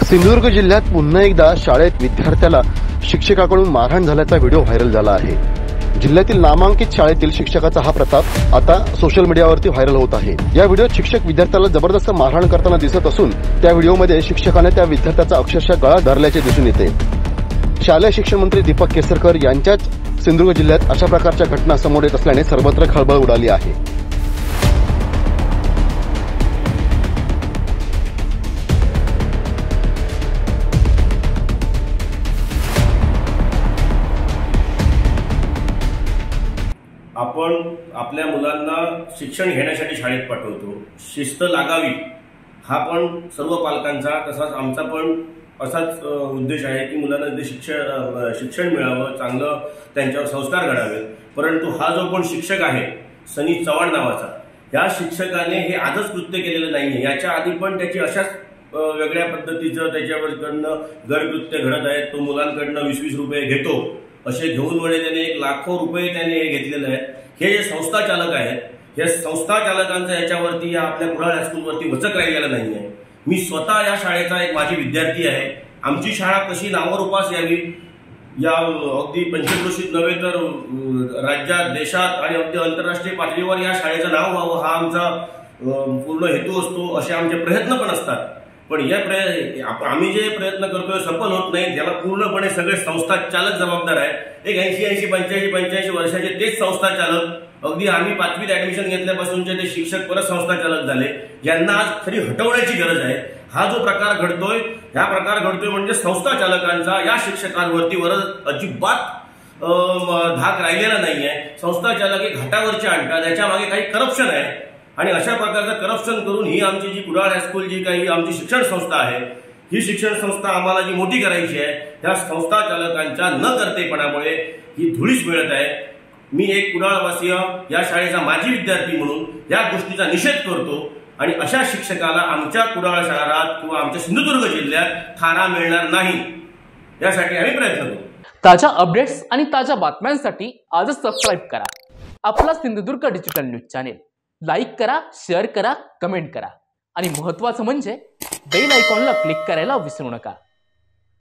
सिंधुदुर्ग जिल्ह्यात पुन्हा एकदा शाळेत विद्यार्थ्याला शिक्षकाकडून मारहाण झाल्याचा व्हिडिओ व्हायरल झाला आहे। जिल्ह्यातील नामांकित शाळेतील शिक्षकाचा हा प्रताप आता सोशल मीडियावरती व्हायरल होत आहे। या व्हिडिओत शिक्षक विद्यार्थ्याला जबरदस्त मारहाण करताना दिसत असून त्या व्हिडिओमध्ये शिक्षकाने त्या विद्यार्थ्याचा अक्षरशः गळा धरल्याचे दिसून येते। शालेय शिक्षण मंत्री दीपक केसरकर यांच्याच सिंधुदुर्ग जिल्ह्यात अशा प्रकारच्या घटना समोर येत असल्याने सर्वत्र खळबळ उडाली आहे। आपण आपल्या मुलांना शिक्षण घेण्यासाठी शाळेत पाठवतो, शिस्त लागावी हा पण सर्व पालकांचा तसाच आमचा पण असाच उद्देश आहे की मुलांना शिक्षण मिळावं, चांगलं त्यांच्यावर संस्कार घडावेत। परंतु हा जो पण शिक्षक आहे सनी चव्हाण नावाचा, या शिक्षकाने हे आजच कृत्य केलेलं नाहीये। याच्या आधी पण त्याची अशाच वेगळ्या पद्धतीचं त्याच्यावरकडनं गैरकृत्य घडत आहे। तो मुलांकडनं 20-20 रुपये घेतो, असे घेऊन वळे त्याने 1 लाख रुपये त्याने हे घेतलेले आहेत। हे जे संस्था चालक आहेत, हे संस्था चालकांचा याच्यावरती या आपल्या कुडाळ हायस्कूलवरती वचक राहिलेला नाहीये। मी स्वतः या शाळेचा एक माझी विद्यार्थी आहे। आमची शाळा कशी नावारूपास यावी, या अगदी पंचक्रोशीत नव्हे तर राज्यात, देशात आणि अगदी आंतरराष्ट्रीय पातळीवर या शाळेचं नाव व्हावं हा आमचा पूर्ण हेतू असतो। असे आमचे प्रयत्न पण असतात। पण या आम्ही जे प्रयत्न करतोय सफल होत नाही, ज्याला पूर्णपणे सगळे संस्था चालक जबाबदार आहेत। एक 80, 85 वर्षाचे तेच संस्था चालक, अगदी आम्ही 5वीत ऍडमिशन घेतल्यापासूनचे ते शिक्षक परत संस्था चालक झाले, ज्यांना आज खरी हटवण्याची गरज आहे। हा जो प्रकार घडतोय, हा प्रकार घडतोय म्हणजे संस्था चालकांचा या शिक्षकांवरती अजिबात धाक राहिलेला नाहीये। संस्था चालक हे घाटावरचे आणतात, त्याच्या मागे काही करप्शन आहे आणि अशा प्रकारचं करप्शन करून ही आमची जी कुडाळ हायस्कूल जी काही आमची शिक्षण संस्था आहे, ही शिक्षण संस्था आम्हाला जी मोठी करायची आहे, त्या संस्था चालकांच्या न करतेपणामुळे ही धुळीस मिळत आहे। मी एक कुडाळवासीय, या शाळेचा माजी विद्यार्थी म्हणून या गोष्टीचा निषेध करतो आणि अशा शिक्षकाला आमच्या कुडाळ शहरात किंवा आमच्या सिंधुदुर्ग जिल्ह्यात थारा मिळणार नाही, यासाठी आम्ही प्रयत्न करू। ताज्या अपडेट्स आणि ताज्या बातम्यांसाठी आजच सबस्क्राईब करा आपला Sindhudurg digital news channel. Like करा, शेअर करा, कमेंट करा आणि महत्त्वाचं म्हणजे बेल आयकॉनला क्लिक करायला विसरू नका।